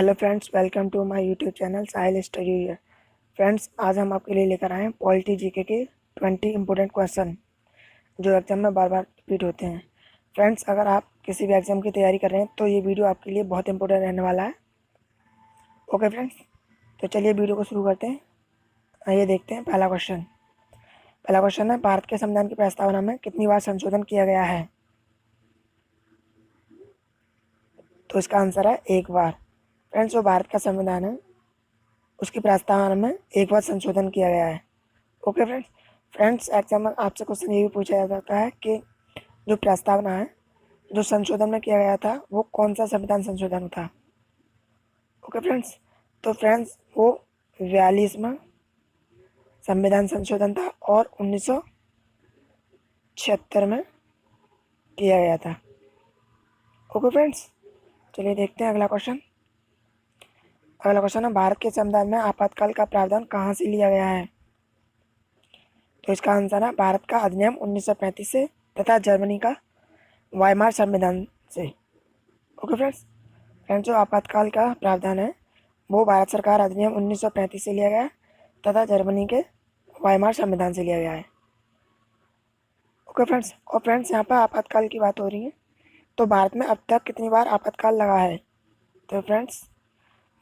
Hello friends, welcome to my YouTube channel Sahil study here. Friends, आज हम आपके लिए लेकर आए हैं पॉलिटी जीके के 20 इंपॉर्टेंट क्वेश्चन जो एग्जाम में बार बार रिपीट होते हैं। फ्रेंड्स, अगर आप किसी भी एग्जाम की तैयारी कर रहे हैं तो ये वीडियो आपके लिए बहुत इंपॉर्टेंट रहने वाला है। ओके फ्रेंड्स, तो चलिए वीडियो को शुरू करते हैं। आइए देखते हैं पहला क्वेश्चन। पहला क्वेश्चन है, भारत के संविधान की प्रस्तावना में कितनी बार संशोधन किया गया है? तो इसका आंसर है एक बार। फ्रेंड्स, जो भारत का संविधान है उसकी प्रस्तावना में एक बार संशोधन किया गया है। Okay friends. फ्रेंड्स, एग्जाम में आपसे क्वेश्चन ये भी पूछा जा सकता है कि जो प्रस्तावना है जो संशोधन में किया गया था वो कौन सा संविधान संशोधन था? ओके फ्रेंड्स, तो फ्रेंड्स वो 42वां संविधान संशोधन था और 1976 में किया गया था। ओके फ्रेंड्स, चलिए देखते हैं अगला क्वेश्चन। अगला क्वेश्चन है, भारत के संविधान में आपातकाल का प्रावधान कहाँ से लिया गया है? तो इसका आंसर है भारत का अधिनियम 1935 से तथा जर्मनी का वाइमार संविधान से। Okay friends. फ्रेंड्स, जो आपातकाल का प्रावधान है वो भारत सरकार अधिनियम 1935 से लिया गया तथा जर्मनी के वाइमार संविधान से लिया गया है। Okay friends. और फ्रेंड्स, यहाँ पर आपातकाल की बात हो रही है तो भारत में अब तक कितनी बार आपातकाल लगा है? तो फ्रेंड्स,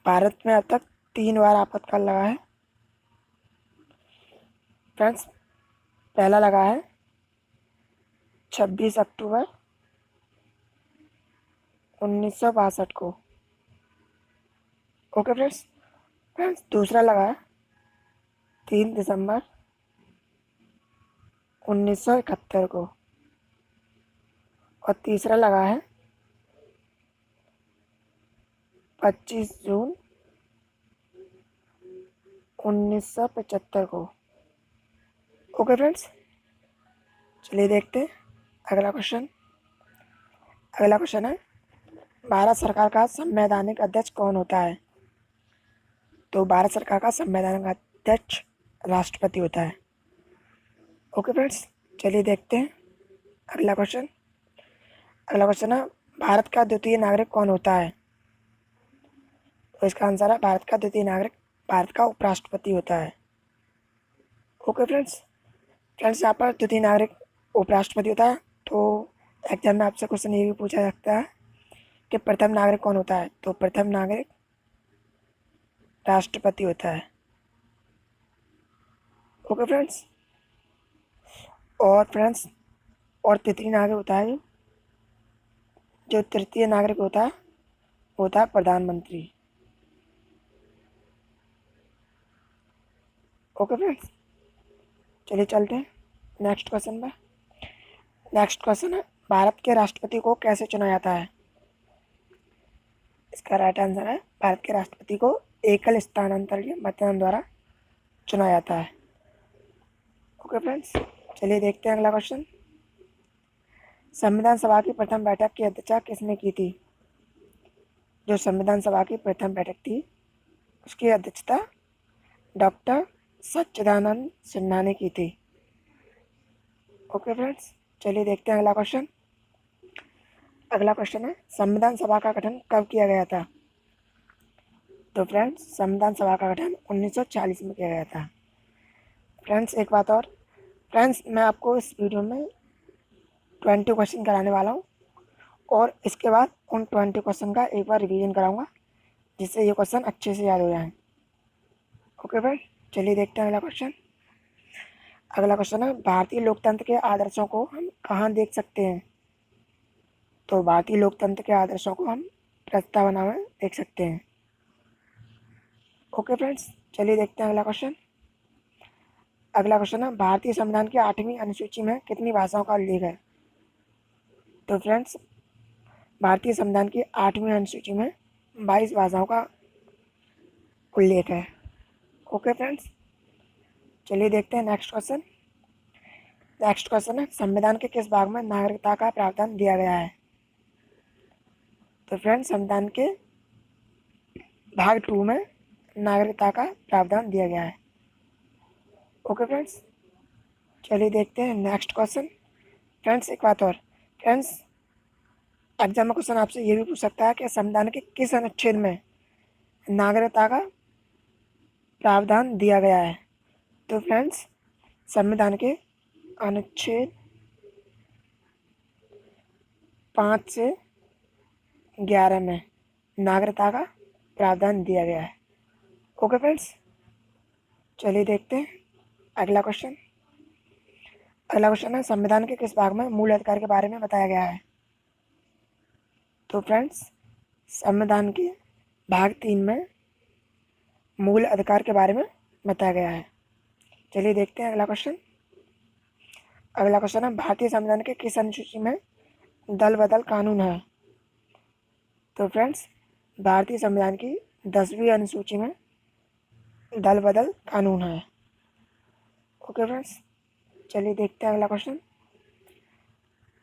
भारत में अब तक 3 बार आपातकाल लगा है। फ्रेंड्स, पहला लगा है 26 अक्टूबर 1962 को। Okay friends. फ्रेंड्स, दूसरा लगा है 3 दिसंबर 1971 को। और तीसरा लगा है 25 जून 1975 को। ओके फ्रेंड्स, चलिए देखते हैं अगला क्वेश्चन। अगला क्वेश्चन है, भारत सरकार का संवैधानिक अध्यक्ष कौन होता है? तो भारत सरकार का संवैधानिक अध्यक्ष राष्ट्रपति होता है। ओके फ्रेंड्स, चलिए देखते हैं अगला क्वेश्चन। अगला क्वेश्चन है, भारत का द्वितीय नागरिक कौन होता है? तो इसका आंसर है भारत का द्वितीय नागरिक भारत का उपराष्ट्रपति होता है। Okay friends. फ्रेंड्स, यहाँ पर द्वितीय नागरिक उपराष्ट्रपति होता है तो एग्जाम में आपसे क्वेश्चन ये भी पूछा सकता है कि प्रथम नागरिक कौन होता है? तो प्रथम नागरिक राष्ट्रपति होता है। Okay friends. और फ्रेंड्स, और तृतीय नागरिक होता है जो तृतीय नागरिक होता है प्रधानमंत्री। ओके फ्रेंड्स, चलिए चलते हैं नेक्स्ट क्वेश्चन पर। नेक्स्ट क्वेश्चन है, भारत के राष्ट्रपति को कैसे चुना जाता है? इसका राइट आंसर है भारत के राष्ट्रपति को एकल स्थानांतरीय मतदान द्वारा चुना जाता है। ओके फ्रेंड्स, चलिए देखते हैं अगला क्वेश्चन। संविधान सभा की प्रथम बैठक की अध्यक्षता किसने की थी? जो संविधान सभा की प्रथम बैठक थी उसकी अध्यक्षता डॉक्टर सच्चिदानंद सिन्हा ने की थी। ओके फ्रेंड्स, चलिए देखते हैं अगला क्वेश्चन। अगला क्वेश्चन है, संविधान सभा का गठन कब किया गया था? तो फ्रेंड्स, संविधान सभा का गठन 1940 में किया गया था। फ्रेंड्स, एक बात और, फ्रेंड्स मैं आपको इस वीडियो में 20 क्वेश्चन कराने वाला हूँ और इसके बाद उन 20 क्वेश्चन का एक बार रिवीजन कराऊंगा जिससे ये क्वेश्चन अच्छे से याद हो जाएं। ओके फ्रेंड, चलिए देखते हैं अगला क्वेश्चन। अगला क्वेश्चन है, भारतीय लोकतंत्र के आदर्शों को हम कहाँ देख सकते हैं? तो भारतीय लोकतंत्र के आदर्शों को हम प्रस्तावना में देख सकते हैं। ओके फ्रेंड्स, चलिए देखते हैं अगला क्वेश्चन। अगला क्वेश्चन है, भारतीय संविधान की 8वीं अनुसूची में कितनी भाषाओं का उल्लेख है? तो फ्रेंड्स, भारतीय संविधान की 8वीं अनुसूची में 22 भाषाओं का उल्लेख है। ओके फ्रेंड्स, चलिए देखते हैं नेक्स्ट क्वेश्चन। नेक्स्ट क्वेश्चन है, संविधान के किस भाग में नागरिकता का प्रावधान दिया गया है? तो फ्रेंड्स, संविधान के भाग 2 में नागरिकता का प्रावधान दिया गया है। ओके फ्रेंड्स, चलिए देखते हैं नेक्स्ट क्वेश्चन। फ्रेंड्स, एक बात और, फ्रेंड्स एग्जाम में क्वेश्चन आपसे ये भी पूछ सकता है कि संविधान के किस अनुच्छेद में नागरिकता का प्रावधान दिया गया है। तो फ्रेंड्स, संविधान के अनुच्छेद 5 से 11 में नागरिकता का प्रावधान दिया गया है। ओके फ्रेंड्स, चलिए देखते हैं अगला क्वेश्चन। अगला क्वेश्चन है, संविधान के किस भाग में मूल अधिकार के बारे में बताया गया है? तो फ्रेंड्स, संविधान के भाग 3 में मूल अधिकार के बारे में बताया गया है। चलिए देखते हैं अगला क्वेश्चन। अगला क्वेश्चन है, भारतीय संविधान के किस अनुसूची में दल बदल कानून है? तो फ्रेंड्स, भारतीय संविधान की 10वीं अनुसूची में दल बदल कानून है। ओके फ्रेंड्स, चलिए देखते हैं अगला क्वेश्चन।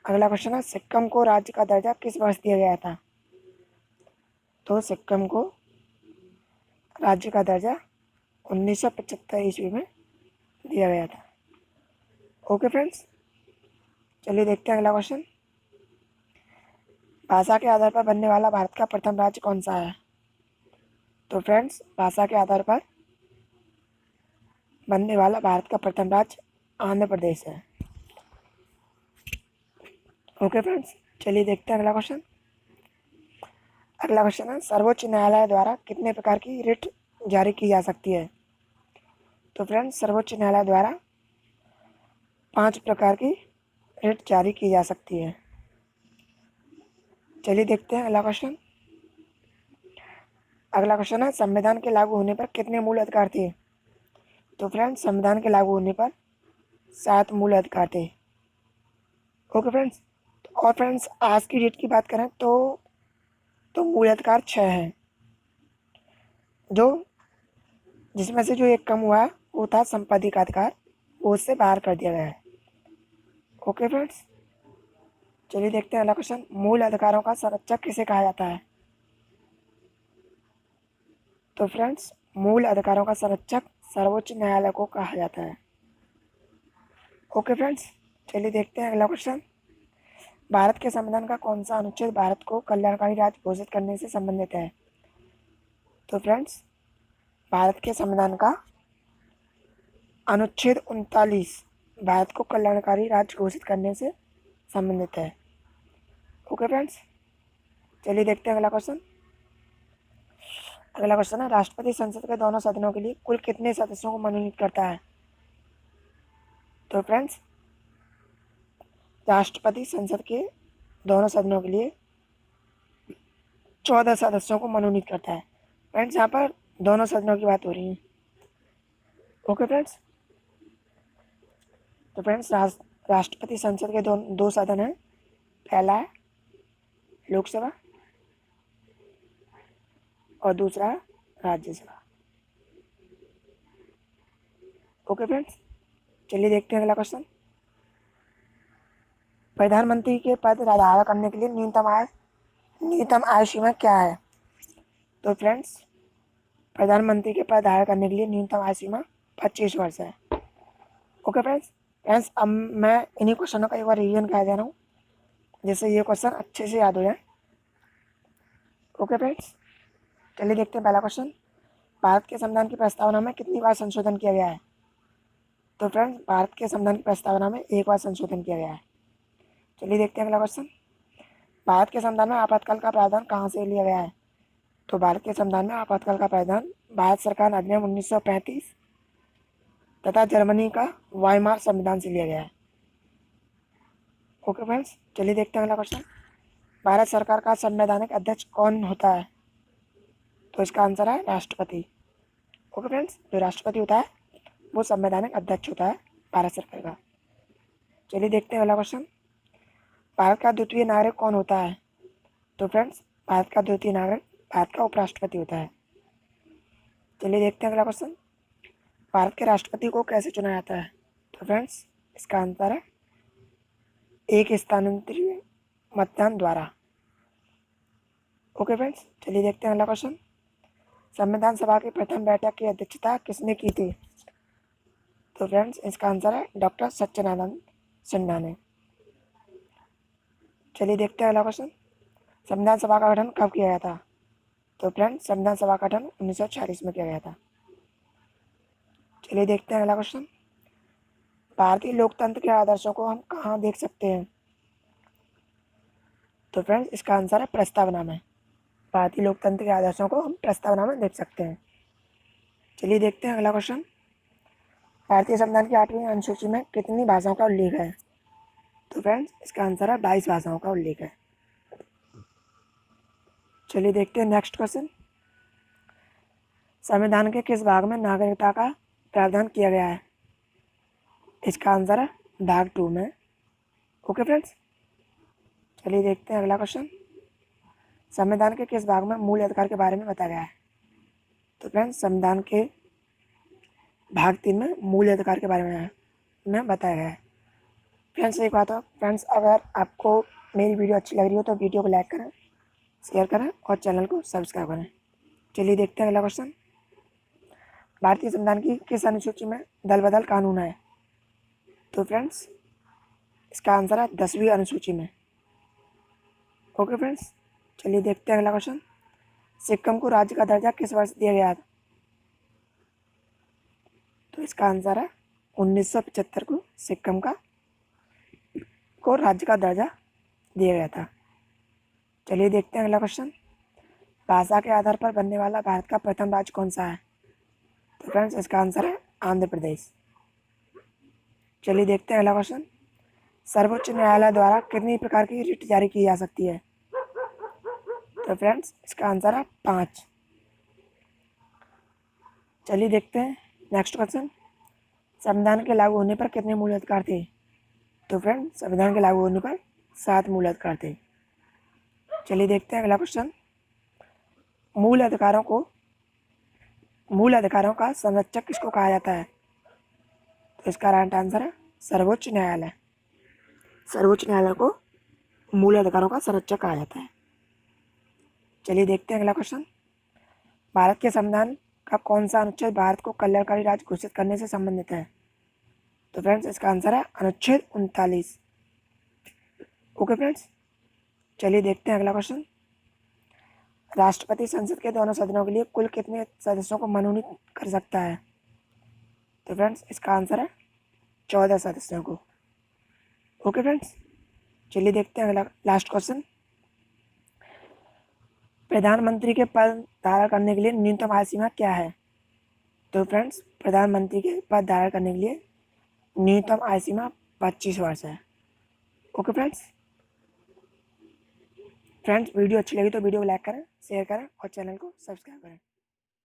अगला क्वेश्चन है, सिक्किम को राज्य का दर्जा किस वर्ष दिया गया था? तो सिक्किम को राज्य का दर्जा 1975 ईस्वी में दिया गया था। ओके फ्रेंड्स, चलिए देखते हैं अगला क्वेश्चन। भाषा के आधार पर बनने वाला भारत का प्रथम राज्य कौन सा है? तो फ्रेंड्स, भाषा के आधार पर बनने वाला भारत का प्रथम राज्य आंध्र प्रदेश है। ओके फ्रेंड्स, चलिए देखते हैं अगला क्वेश्चन। अगला क्वेश्चन है, सर्वोच्च न्यायालय द्वारा कितने प्रकार की रिट जारी की जा सकती है? तो फ्रेंड्स, सर्वोच्च न्यायालय द्वारा 5 प्रकार की रिट जारी की जा सकती है। चलिए देखते हैं अगला क्वेश्चन। अगला क्वेश्चन है, संविधान के लागू होने पर कितने मूल अधिकार थे? तो फ्रेंड्स, संविधान के लागू होने पर 7 मूल अधिकार थे। ओके फ्रेंड्स, और फ्रेंड्स आज की डेट की बात करें तो मूल अधिकार 6 हैं, जो जिसमें से जो एक कम हुआ है वो था संपत्ति का अधिकार, वो उससे बाहर कर दिया गया है। ओके फ्रेंड्स, चलिए देखते हैं अगला क्वेश्चन। मूल अधिकारों का संरक्षक किसे कहा जाता है? तो फ्रेंड्स, मूल अधिकारों का संरक्षक सर्वोच्च न्यायालय को कहा जाता है। ओके फ्रेंड्स, चलिए देखते हैं अगला क्वेश्चन। भारत के संविधान का कौन सा अनुच्छेद भारत को कल्याणकारी राज्य घोषित करने से संबंधित है? तो फ्रेंड्स, भारत के संविधान का अनुच्छेद 39 भारत को कल्याणकारी राज्य घोषित करने से संबंधित है। ओके फ्रेंड्स, चलिए देखते हैं अगला क्वेश्चन। अगला क्वेश्चन है, राष्ट्रपति संसद के दोनों सदनों के लिए कुल कितने सदस्यों को मनोनीत करता है? तो फ्रेंड्स, राष्ट्रपति संसद के दोनों सदनों के लिए 14 सदस्यों को मनोनीत करता है। फ्रेंड्स, यहाँ पर दोनों सदनों की बात हो रही है। ओके फ्रेंड्स, तो फ्रेंड्स, राष्ट्रपति संसद के दो सदन हैं। पहला है लोकसभा और दूसरा है राज्यसभा। ओके फ्रेंड्स, चलिए देखते हैं अगला क्वेश्चन। प्रधानमंत्री के पद धारण करने के लिए न्यूनतम आयु सीमा क्या है? तो फ्रेंड्स, प्रधानमंत्री के पद धारण करने के लिए न्यूनतम आयु सीमा 25 वर्ष है। ओके फ्रेंड्स, अब मैं इन्हीं क्वेश्चनों का एक बार रिवीजन कर दे रहा हूँ, जिससे ये क्वेश्चन अच्छे से याद हो जाए। ओके फ्रेंड्स, चलिए देखते हैं पहला क्वेश्चन। भारत के संविधान की प्रस्तावना में कितनी बार संशोधन किया गया है? तो फ्रेंड्स, भारत के संविधान की प्रस्तावना में 1 बार संशोधन किया गया है। चलिए देखते हैं अगला क्वेश्चन। भारत के संविधान में आपातकाल का प्रावधान कहाँ से लिया गया है? तो भारत के संविधान में आपातकाल का प्रावधान भारत सरकार अधिनियम 1935 तथा जर्मनी का वाइमार संविधान से लिया गया है। ओके फ्रेंड्स, चलिए देखते हैं अगला क्वेश्चन। भारत सरकार का संवैधानिक अध्यक्ष कौन होता है? तो इसका आंसर है राष्ट्रपति। ओके फ्रेंड्स, जो राष्ट्रपति होता है वो संवैधानिक अध्यक्ष होता है भारत सरकार का। चलिए देखते हैं अगला क्वेश्चन। भारत का द्वितीय नागरिक कौन होता है? तो फ्रेंड्स, भारत का द्वितीय नागरिक भारत का उपराष्ट्रपति होता है। चलिए देखते हैं अगला क्वेश्चन। भारत के राष्ट्रपति को कैसे चुना जाता है? तो फ्रेंड्स, इसका आंसर है एक स्थानांतरित मतदान द्वारा। ओके फ्रेंड्स, चलिए देखते हैं अगला क्वेश्चन। संविधान सभा की प्रथम बैठक की अध्यक्षता किसने की थी? तो फ्रेंड्स, इसका आंसर है डॉक्टर सच्चिदानंद सिन्हा ने। चलिए देखते हैं अगला क्वेश्चन। संविधान सभा का गठन कब किया गया था? तो फ्रेंड्स संविधान सभा का गठन 1946 में किया गया था। चलिए देखते हैं अगला क्वेश्चन। भारतीय लोकतंत्र के आदर्शों को हम कहाँ देख सकते हैं? तो फ्रेंड्स इसका आंसर है प्रस्तावना में। भारतीय लोकतंत्र के आदर्शों को हम प्रस्तावना में देख सकते हैं। चलिए देखते हैं अगला क्वेश्चन। भारतीय संविधान की 8वीं अनुसूची में कितनी भाषाओं का उल्लेख है? तो फ्रेंड्स इसका आंसर है 22 भाषाओं का उल्लेख है। चलिए देखते हैं नेक्स्ट क्वेश्चन। संविधान के किस भाग में नागरिकता का प्रावधान किया गया है? इसका आंसर है भाग 2 में। ओके फ्रेंड्स, चलिए देखते हैं अगला क्वेश्चन। संविधान के किस भाग में मूल अधिकार के बारे में बताया गया है? तो फ्रेंड्स संविधान के भाग 3 में मूल अधिकार के बारे में बताया गया है। फ्रेंड्स एक बात हो फ्रेंड्स, अगर आपको मेरी वीडियो अच्छी लग रही हो तो वीडियो को लाइक करें, शेयर करें और चैनल को सब्सक्राइब करें। चलिए देखते हैं अगला क्वेश्चन। भारतीय संविधान की किस अनुसूची में दल बदल कानून है? तो फ्रेंड्स इसका आंसर है 10वीं अनुसूची में। ओके फ्रेंड्स, चलिए देखते हैं अगला क्वेश्चन। सिक्किम को राज्य का दर्जा किस वर्ष दिया गया था? तो इसका आंसर है 1975 को सिक्किम को राज्य का दर्जा दिया गया था। चलिए देखते हैं अगला क्वेश्चन। भाषा के आधार पर बनने वाला भारत का प्रथम राज्य कौन सा है? तो फ्रेंड्स इसका आंसर है आंध्र प्रदेश। चलिए देखते हैं अगला क्वेश्चन। सर्वोच्च न्यायालय द्वारा कितनी प्रकार की रिट जारी की जा सकती है? तो फ्रेंड्स इसका आंसर है 5। चलिए देखते हैं नेक्स्ट क्वेश्चन। संविधान के लागू होने पर कितने मूल अधिकार थे? तो फ्रेंड्स संविधान के लागू होने पर 7 मूल अधिकार थे। चलिए देखते हैं अगला क्वेश्चन। मूल अधिकारों का संरक्षक किसको कहा जाता है? तो इसका राइट आंसर है सर्वोच्च न्यायालय। सर्वोच्च न्यायालय को मूल अधिकारों का संरक्षक कहा जाता है। चलिए देखते हैं अगला क्वेश्चन। भारत के संविधान का कौन सा अनुच्छेद भारत को कल्याणकारी राज्य घोषित करने से संबंधित है? तो फ्रेंड्स इसका आंसर है अनुच्छेद 39। ओके फ्रेंड्स, चलिए देखते हैं अगला क्वेश्चन। राष्ट्रपति संसद के दोनों सदनों के लिए कुल कितने सदस्यों को मनोनीत कर सकता है? तो फ्रेंड्स इसका आंसर है 14 सदस्यों को। ओके फ्रेंड्स, चलिए देखते हैं अगला लास्ट क्वेश्चन। प्रधानमंत्री के पद धारण करने के लिए न्यूनतम आयु सीमा क्या है? तो फ्रेंड्स प्रधानमंत्री के पद धारण करने के लिए न्यूनतम आयु सीमा 25 वर्ष है। ओके फ्रेंड्स, वीडियो अच्छी लगी तो वीडियो को लाइक करें, शेयर करें और चैनल को सब्सक्राइब करें।